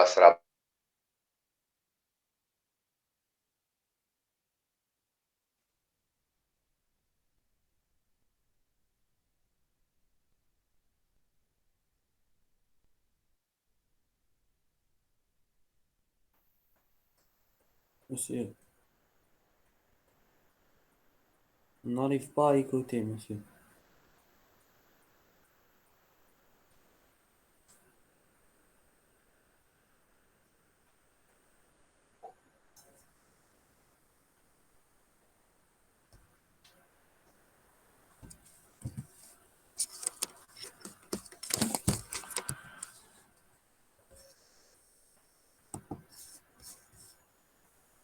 sarà. Monsieur, on n'arrive pas à écouter, monsieur.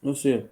Monsieur,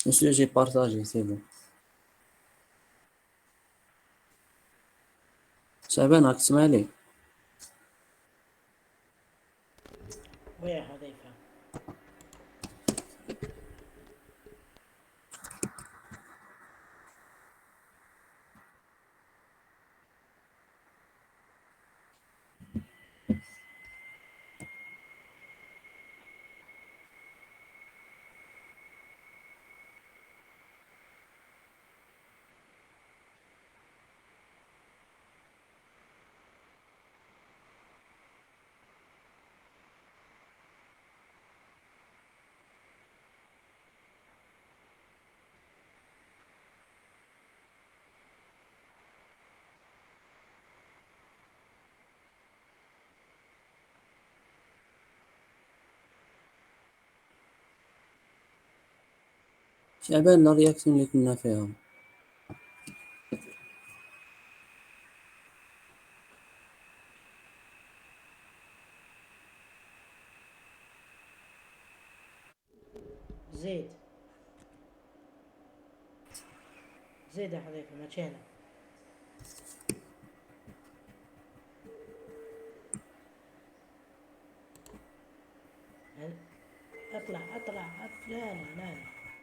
Monsieur, j'ai partagé, c'est bon. شعبان راك تسمعني؟ ويا حذيفة. شعبان لا رياكسيون اللي كنا فيها. زيد زيد يا حذيفة، ما تشينا. اطلع اطلع لا لا لا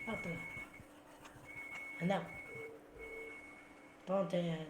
لا، اطلع هنا طونت يعني.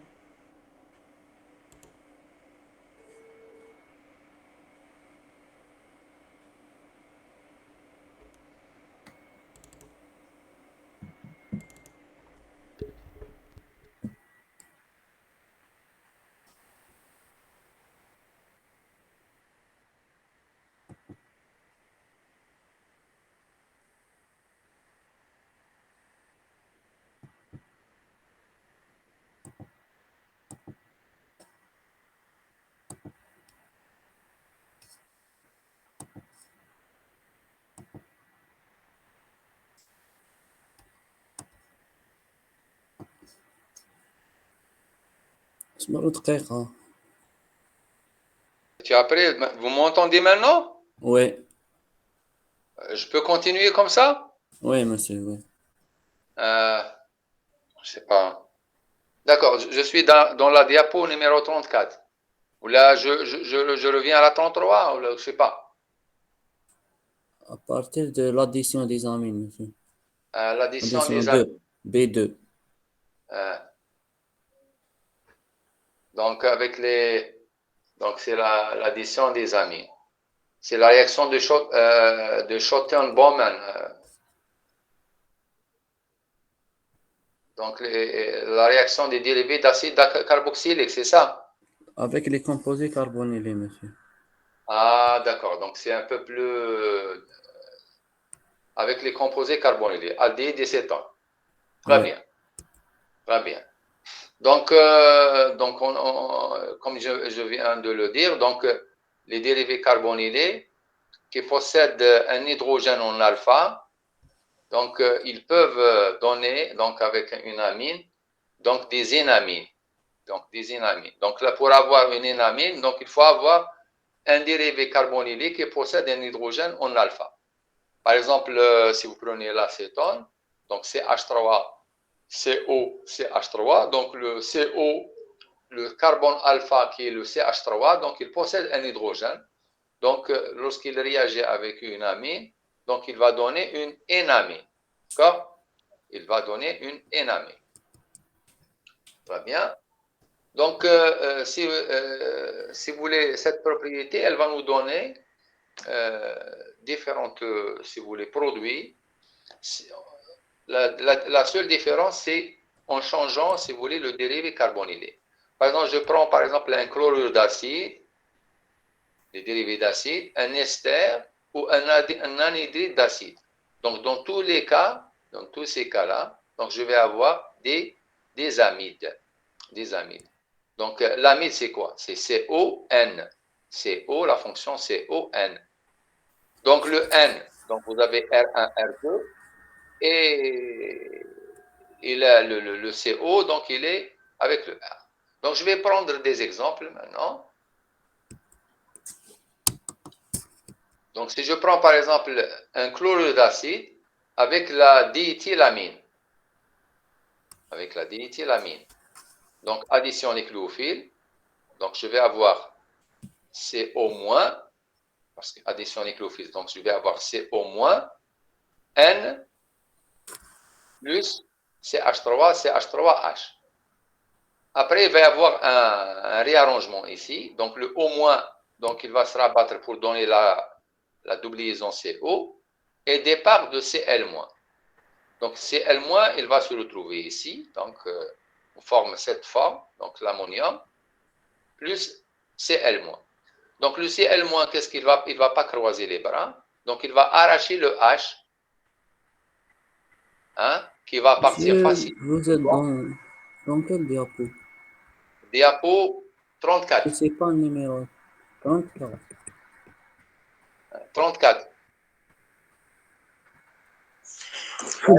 اصبروا دقيقة. Après, vous m'entendez maintenant? Oui, Je peux continuer comme ça? oui, monsieur, oui. Je sais pas. D'accord, je suis dans la diapo numéro 34. Ou là, je reviens à la 33, ou là, je sais pas. À partir de l'addition des amis, monsieur. L'addition Addition des amis. 2, B2. Donc, donc c'est l'addition des amis. C'est la réaction de Schotten-Bowman. Donc, la réaction des dérivés d'acide carboxylique, c'est ça? Avec les composés carbonylés, monsieur. Ah, d'accord. Donc, c'est un peu plus avec les composés carbonylés, aldéhyde et cétone. Très Oui. bien. Très bien. Donc, comme je viens de le dire, donc, les dérivés carbonylés qui possèdent un hydrogène en alpha, donc, ils peuvent donner, donc, avec une amine, donc, des énamines. Donc, des énamines. Donc, là, pour avoir une énamine, donc, il faut avoir un dérivé carbonylé qui possède un hydrogène en alpha. Par exemple, si vous prenez l'acétone, donc CH3CO, CH3, donc le CO, le carbone alpha qui est le CH3, donc il possède un hydrogène. Donc, lorsqu'il réagit avec une amine, donc il va donner une énamine. D'accord? Il va donner une énamine. Très bien. Donc, si vous voulez, cette propriété, elle va nous donner différentes, si vous voulez, produits. La seule différence, c'est en changeant, si vous voulez, le dérivé carbonylé. Par exemple, je prends par exemple un chlorure d'acide, les dérivés d'acide, un ester ou un anhydride d'acide. Donc, dans tous les cas, dans tous ces cas-là, donc je vais avoir des amides. Des amides. Donc, l'amide, c'est quoi? C'est CON. CO, la fonction CON. Donc, le N, donc vous avez R1, R2, et le CO, donc il est avec le R. Donc, je vais prendre des exemples maintenant. Donc, si je prends par exemple un chlorure d'acide, avec la diéthylamine. Avec la diéthylamine. Donc, addition nucléophile. Donc, je vais avoir CO-, parce que addition nucléophile, donc je vais avoir CO-, N plus CH3, CH3H. Après, il va y avoir un réarrangement ici. Donc, le O-, donc il va se rabattre pour donner la double liaison CO et départ de Cl-. Donc, Cl-, il va se retrouver ici. Donc, on forme cette forme, donc l'ammonium, plus Cl-. Donc, le Cl-, qu'est-ce qu'il va? Il ne va pas croiser les bras. Donc, il va arracher le H, hein, qui va partir Monsieur, facilement. vous êtes dans quel diapo? Diapo Je 34. ne sais pas le numéro. 34. 34.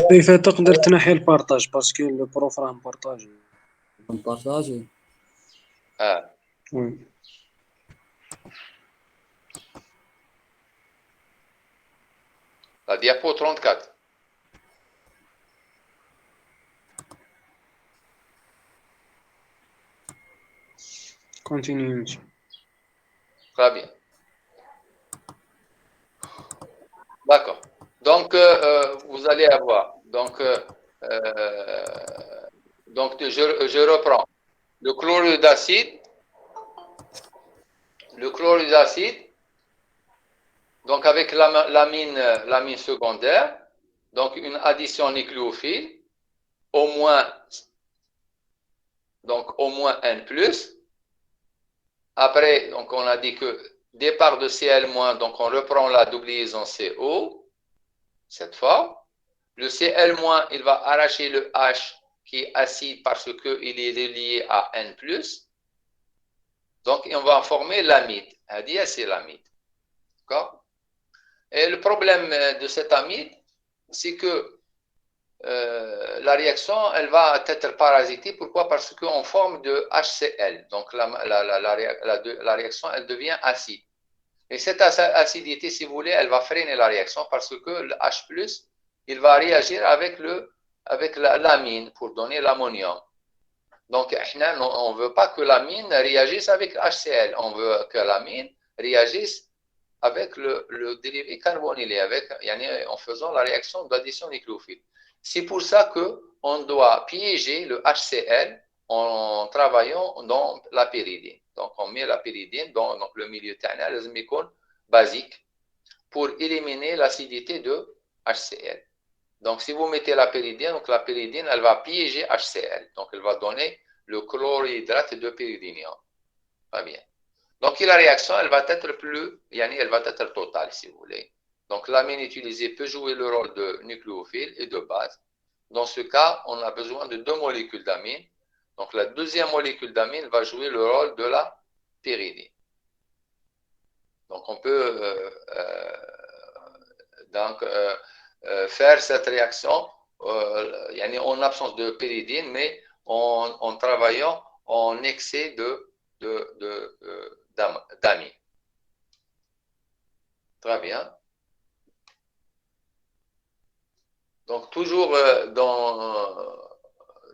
كيف تقدر تنحي البارطاج باسكو البروف راه مبارطاجي. On partage. Ah. وي La diapo 34. كونتينيو. Très bien. D'accord. Donc, vous allez avoir. Donc, je reprends. Le chlorure d'acide. Le chlorure d'acide. Donc, avec l'amine secondaire. Donc, une addition nucléophile. Au moins N+. Après, donc, on a dit que départ de Cl-, donc on reprend la double liaison CO, cette forme. Le Cl-, il va arracher le H qui est acide parce qu'il est relié à N+. Donc, on va former l'amide, diacélamide. D'accord? Et le problème de cet amide, c'est que la réaction, elle va être parasitée. Pourquoi? Parce qu'on forme de HCl. Donc, la réaction, elle devient acide. Et cette acidité, si vous voulez, elle va freiner la réaction parce que le H+, il va réagir avec l'amine pour donner l'ammonium. Donc, on ne veut pas que l'amine réagisse avec HCl. On veut que l'amine réagisse avec le dérivé carbonylé, en faisant la réaction d'addition nucléophile. C'est pour ça qu'on doit piéger le HCl en travaillant dans la pyridine. Donc, on met la pyridine dans le milieu thermal, basique, pour éliminer l'acidité de HCl. Donc, si vous mettez la pyridine, donc la pyridine, elle va piéger HCl. Donc, elle va donner le chlorhydrate de pyridinium. Très bien. Donc, la réaction, elle va être totale, si vous voulez. Donc, l'amine utilisée peut jouer le rôle de nucléophile et de base. Dans ce cas, on a besoin de 2 molécules d'amine. Donc, la deuxième molécule d'amine va jouer le rôle de la pyridine. Donc, on peut faire cette réaction en absence de pyridine, mais en travaillant en excès d'amine. Très bien. Donc, toujours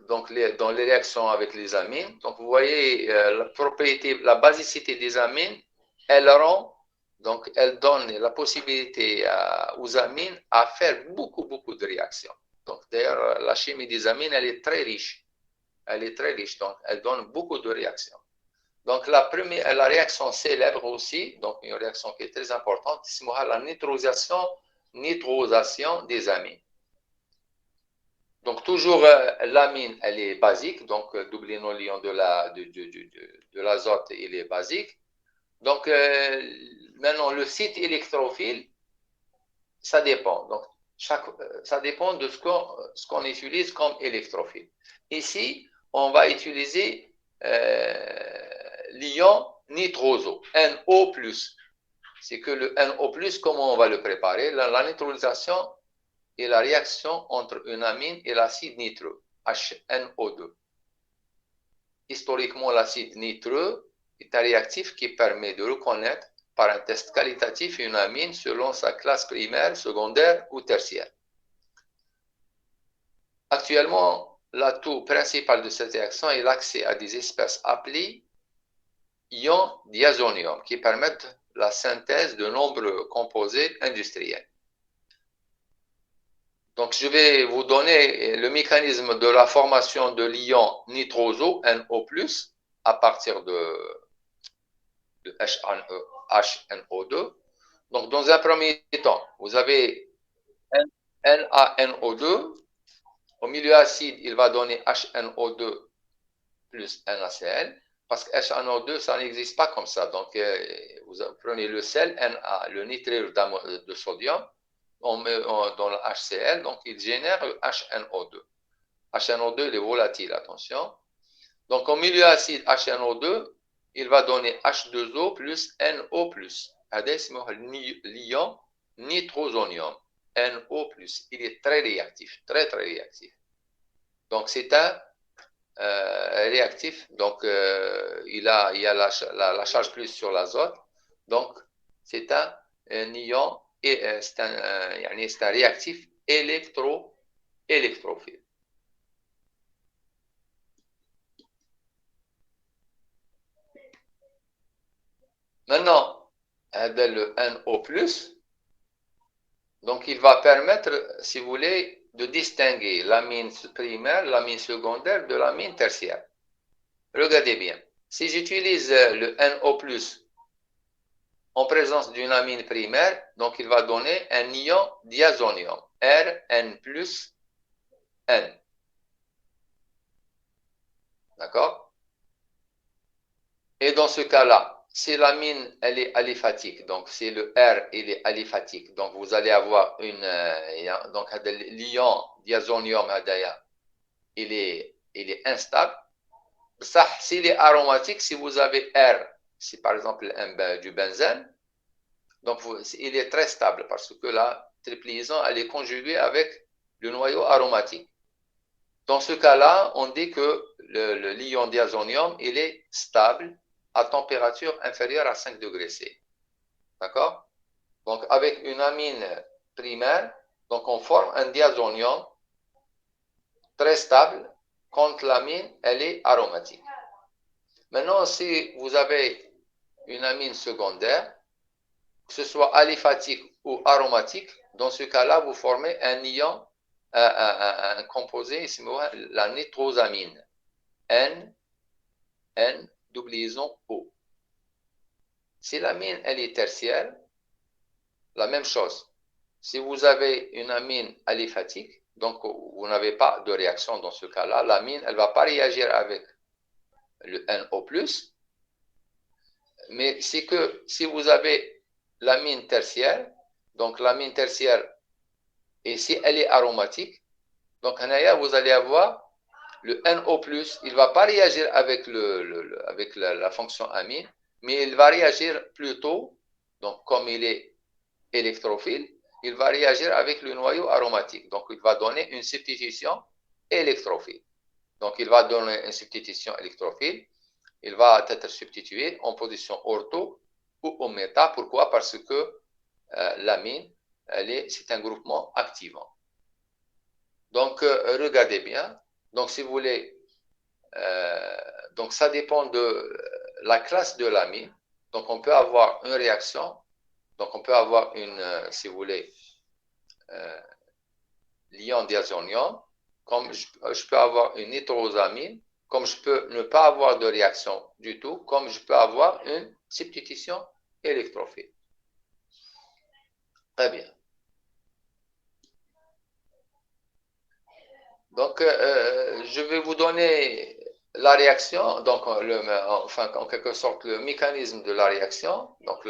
dans les réactions avec les amines, donc vous voyez la propriété, la basicité des amines, elle donne la possibilité aux amines à faire beaucoup de réactions. Donc, d'ailleurs, la chimie des amines, elle est très riche. Donc elle donne beaucoup de réactions. Donc, la réaction célèbre aussi, donc une réaction qui est très importante, c'est la nitrosation des amines. Donc, toujours, l'amine, elle est basique, donc double lion de l'azote, il est basique. Donc, maintenant, le site électrophile, ça dépend. Donc, ça dépend de ce qu'on utilise comme électrophile. Ici, on va utiliser l'ion nitroso, NO+. C'est que le NO+, comment on va le préparer? La nitrosation et la réaction entre une amine et l'acide nitreux, HNO2. Historiquement, l'acide nitreux est un réactif qui permet de reconnaître par un test qualitatif une amine selon sa classe primaire, secondaire ou tertiaire. Actuellement, l'atout principal de cette réaction est l'accès à des espèces appelées ions diazonium qui permettent la synthèse de nombreux composés industriels. Donc, je vais vous donner le mécanisme de la formation de l'ion nitroso, NO+, à partir de HNO2. Donc, dans un premier temps, vous avez NaNO2. Au milieu acide, il va donner HNO2 plus NaCl. Parce que HNO2, ça n'existe pas comme ça. Donc, vous prenez le sel, Na, le nitrure de sodium, on met dans le HCl, donc il génère le HNO2. HNO2, il est volatile, attention. Donc, au milieu acide HNO2, il va donner H2O plus NO+. L'ion nitrosonium, NO+. Il est très réactif, très, très réactif. Donc, c'est un réactif, donc il y a la charge plus sur l'azote, donc c'est un ion et c'est un réactif électrophile. Maintenant, le NO+, donc il va permettre, si vous voulles, de distinguer l'amine primaire, l'amine secondaire de l'amine tertiaire. Regardez bien. Si j'utilise le NO+, en présence d'une amine primaire, donc il va donner un ion diazonium, Rn plus N. D'accord? Et dans ce cas-là, si l'amine elle est aliphatique, donc si le R il est aliphatique, donc vous allez avoir donc l'ion diazonium il est instable. Ça, s'il est aromatique, si vous avez R, c'est par exemple du benzène, donc il est très stable parce que la triple liaison elle est conjuguée avec le noyau aromatique. Dans ce cas-là, on dit que l'ion diazonium il est stable à température inférieure à 5 degrés C. D'accord? Donc, avec une amine primaire, donc on forme un diazonium très stable quand l'amine, elle est aromatique. Maintenant, si vous avez une amine secondaire, que ce soit aliphatique ou aromatique, dans ce cas-là, vous formez un ion, un composé, la nitrosamine, N, double liaison O. Si l'amine, elle est tertiaire, la même chose. Si vous avez une amine aliphatique, donc vous n'avez pas de réaction dans ce cas-là, l'amine, elle ne va pas réagir avec le NO+, mais c'est que si vous avez l'amine tertiaire, donc l'amine tertiaire, et si elle est aromatique, donc vous allez avoir le NO+, il ne va pas réagir avec, avec la fonction amine, mais il va réagir plutôt, donc comme il est électrophile, il va réagir avec le noyau aromatique. Donc, il va donner une substitution électrophile. Donc, il va donner une substitution électrophile. Il va être substitué en position ortho ou au méta. Pourquoi? Parce que l'amine, c'est un groupement activant. Donc, regardez bien. Donc, si vous voulez, donc ça dépend de la classe de l'amine. Donc, on peut avoir une réaction. Donc, on peut avoir si vous voulez, l'ion diazonium, comme je peux avoir une nitrosamine, comme je peux ne pas avoir de réaction du tout, comme je peux avoir une substitution électrophile. Très bien. Donc, je vais vous donner la réaction, donc enfin en quelque sorte le mécanisme de la réaction, donc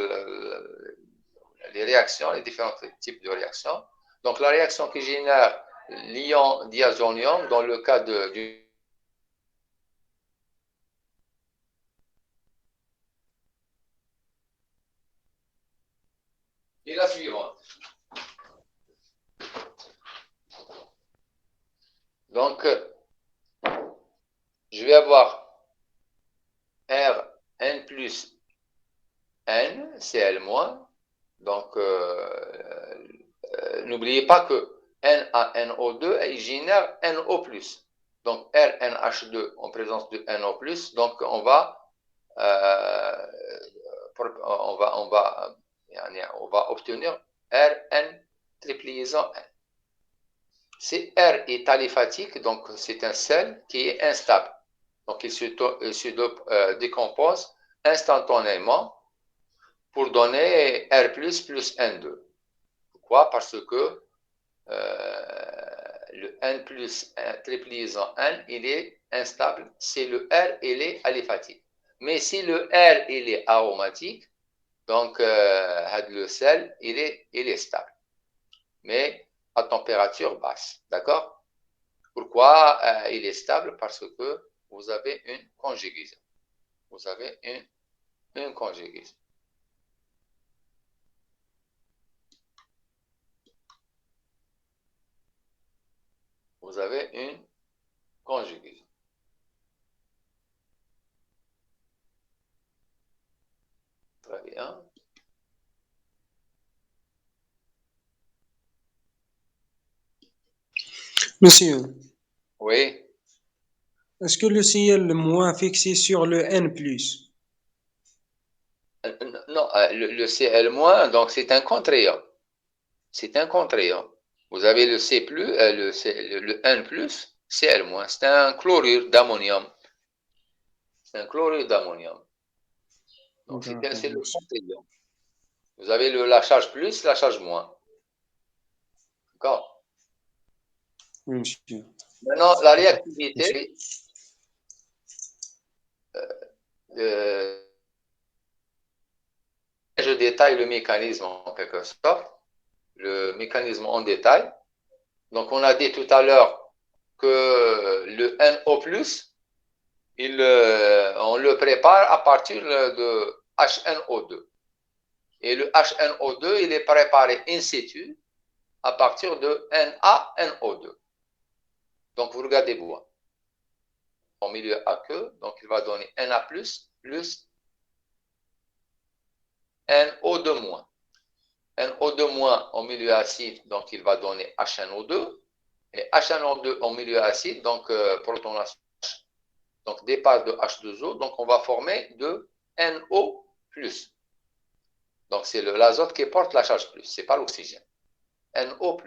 les réactions, les différents types de réactions. Donc, la réaction qui génère l'ion diazonium dans le cas du est la suivante. Donc, je vais avoir Rn plus N, Cl-. Donc, n'oubliez pas que NaNO2 et il génère NO+. Donc RNH2 en présence de NO+, donc on va obtenir Rn triplisant N. Si R est aliphatique, donc c'est un sel qui est instable. Donc il se décompose instantanément pour donner R plus N2. Pourquoi? Parce que le N plus triplisant N, il est instable. C'est le R, il est aliphatique. Mais si le R, il est aromatique, donc le sel, il est stable. Mais à température basse. D'accord? Pourquoi il est stable? Parce que vous avez une conjugaison. Vous avez une conjugaison. Vous avez une conjugaison. Très bien. Monsieur, Oui. est-ce que le signal moins fixé sur le N+, Non, le Cl-, donc c'est un contre-ion. C'est un contre-ion. Vous avez le C+, le N+, Cl-, c'est un chlorure d'ammonium. C'est un chlorure d'ammonium. Donc c'est le contre-ion. Vous avez la charge plus, la charge moins. D'accord? Oui, monsieur. Maintenant, la réactivité, je détaille le mécanisme en quelque sorte. Le mécanisme en détail. Donc, on a dit tout à l'heure que le NO+, on le prépare à partir de HNO2. Et le HNO2, il est préparé in situ à partir de NaNO2. Donc, vous regardez vous. Au milieu aqueux, donc il va donner Na plus NO2-. NO2- au milieu acide, donc il va donner HNO2. Et HNO2 au milieu acide, donc protonation, donc départ de H2O, donc on va former de NO+. Donc c'est l'azote qui porte la charge plus, c'est pas l'oxygène. NO+.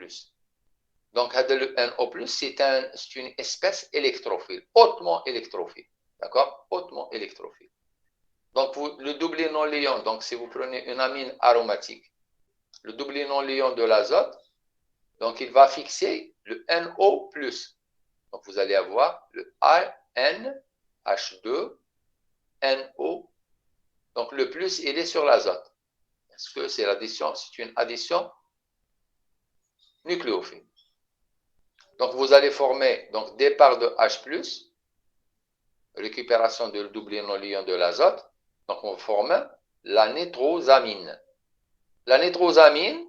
Donc le NO+, c'est une espèce électrophile, hautement électrophile. D'accord? Hautement électrophile. Donc le doublé non-liant, donc si vous prenez une amine aromatique, le doublé non-liant de l'azote, donc il va fixer le NO+. Donc vous allez avoir le NH2NO. Donc le plus, il est sur l'azote. Parce que c'est une addition nucléophile. Donc vous allez former donc départ de H+, récupération de doublé non-liant de l'azote. Donc on forme la nitrosamine. La nitrosamine,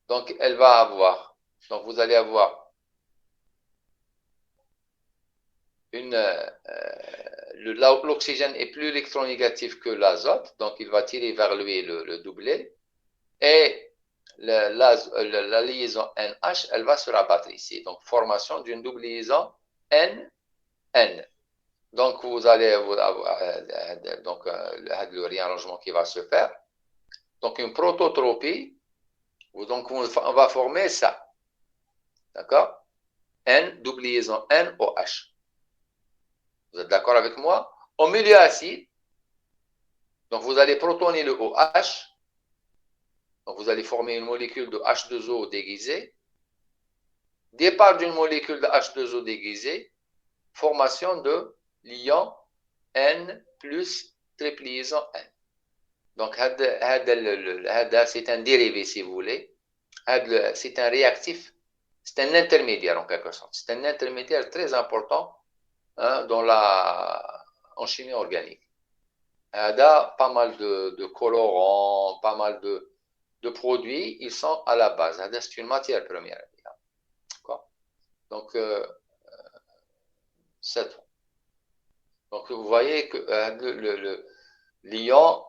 donc elle va avoir, donc vous allez avoir l'oxygène est plus électronégatif que l'azote, donc il va tirer vers lui le doublet, et la liaison NH, elle va se rabattre ici, donc formation d'une double liaison N. Donc vous allez avoir donc, le réarrangement qui va se faire, donc une prototropie, donc on va former ça, d'accord? N, double liaison NOH. Vous êtes d'accord avec moi? Au milieu acide, donc vous allez protoner le OH, donc vous allez former une molécule de H2O déguisée. Départ d'une molécule de H2O déguisée, formation de l'ion N plus triple liaison N. Donc c'est un dérivé si vous voulez, c'est un réactif, c'est un intermédiaire en quelque sorte. C'est un intermédiaire très important en chimie organique. Pas mal de colorants, pas mal de produits, ils sont à la base. C'est une matière première. Donc, donc vous voyez que l'ion,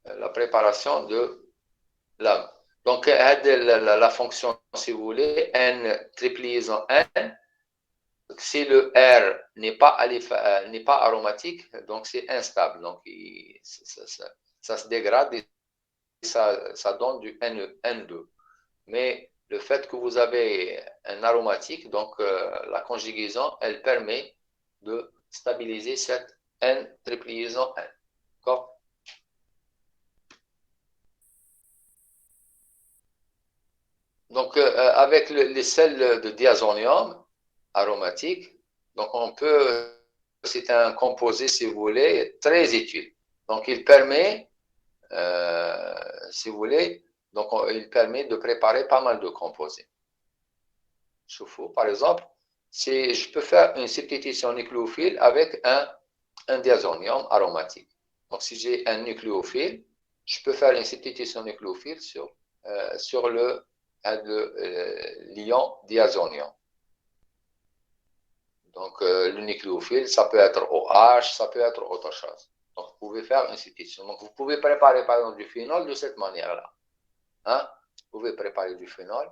la préparation de l'âme. Donc, la fonction, si vous voulez, n triple liaison n, si le R n'est pas aromatique, donc c'est instable. Donc, ça se dégrade et ça donne du N2. Mais le fait que vous avez un aromatique, donc la conjugaison, elle permet de stabiliser cette N triple liaison N. D'accord? Donc, avec les sels de diazonium aromatique, donc c'est un composé, si vous voulez, très utile. Donc, il permet, si vous voulez, donc il permet de préparer pas mal de composés. Par exemple, si je peux faire une substitution nucléophile avec un diazonium aromatique. Donc, si j'ai un nucléophile, je peux faire une substitution nucléophile sur le l'ion diazonium. Donc, le nucléophile, ça peut être OH, ça peut être autre chose. Donc, vous pouvez faire une substitution. Donc, vous pouvez préparer, par exemple, du phénol de cette manière-là. Hein? Vous pouvez préparer du phénol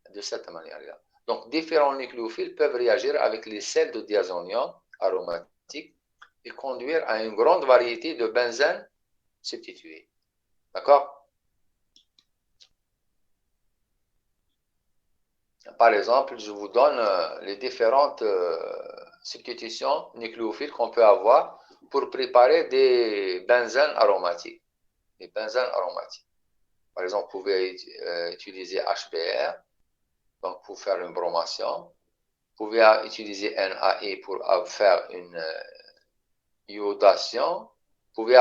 de cette manière-là. Donc, différents nucléophiles peuvent réagir avec les sels de diazonium aromatiques et conduire à une grande variété de benzènes substitués. D'accord? Par exemple, je vous donne les différentes substitutions nucléophiles qu'on peut avoir pour préparer des benzènes aromatiques. Des benzènes aromatiques. Par exemple, vous pouvez utiliser HBr, donc pour faire une bromation. Vous pouvez utiliser NaE pour faire une iodation. Vous pouvez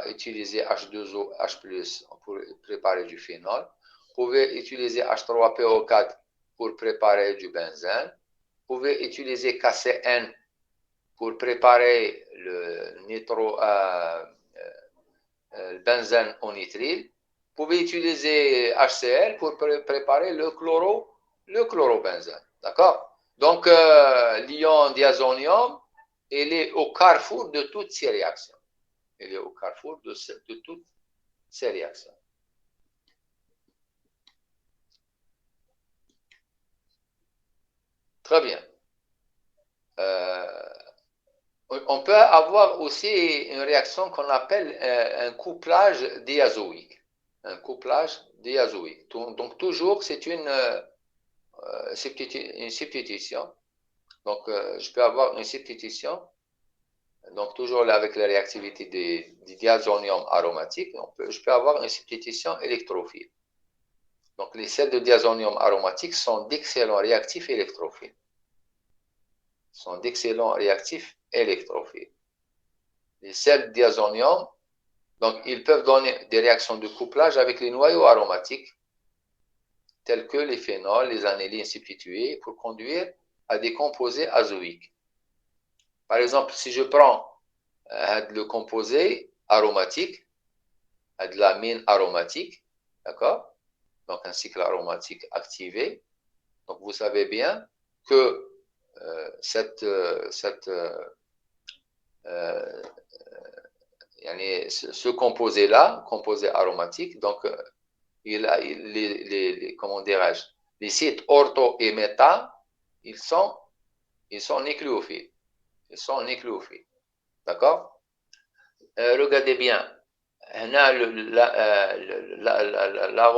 utiliser H2O, H+, pour préparer du phénol. Vous pouvez utiliser H3PO4 pour préparer du benzène. Vous pouvez utiliser KCN pour préparer le benzène au nitrile. Vous pouvez utiliser HCl pour préparer le chlorobenzène. D'accord? Donc, l'ion diazonium, il est au carrefour de toutes ces réactions. Il est au carrefour de toutes ces réactions. Très bien. On peut avoir aussi une réaction qu'on appelle un couplage diazoïque. Un couplage diazoïque. Donc, toujours, c'est une substitution. Donc, je peux avoir une substitution. Donc, toujours là, avec la réactivité du diazonium aromatique, je peux avoir une substitution électrophile. Donc, les sels de diazonium aromatique sont d'excellents réactifs électrophiles. Les sels de diazonium, donc, ils peuvent donner des réactions de couplage avec les noyaux aromatiques, tels que les phénols, les anilines substituées, pour conduire à des composés azoïques. Par exemple, si je prends le composé aromatique, de l'amine aromatique, d'accord? Donc, un cycle aromatique activé. Donc, vous savez bien que ce composé-là, composé aromatique, donc, comment dirais-je, les sites ortho et méta, ils sont nucléophiles. D'accord? Regardez bien. La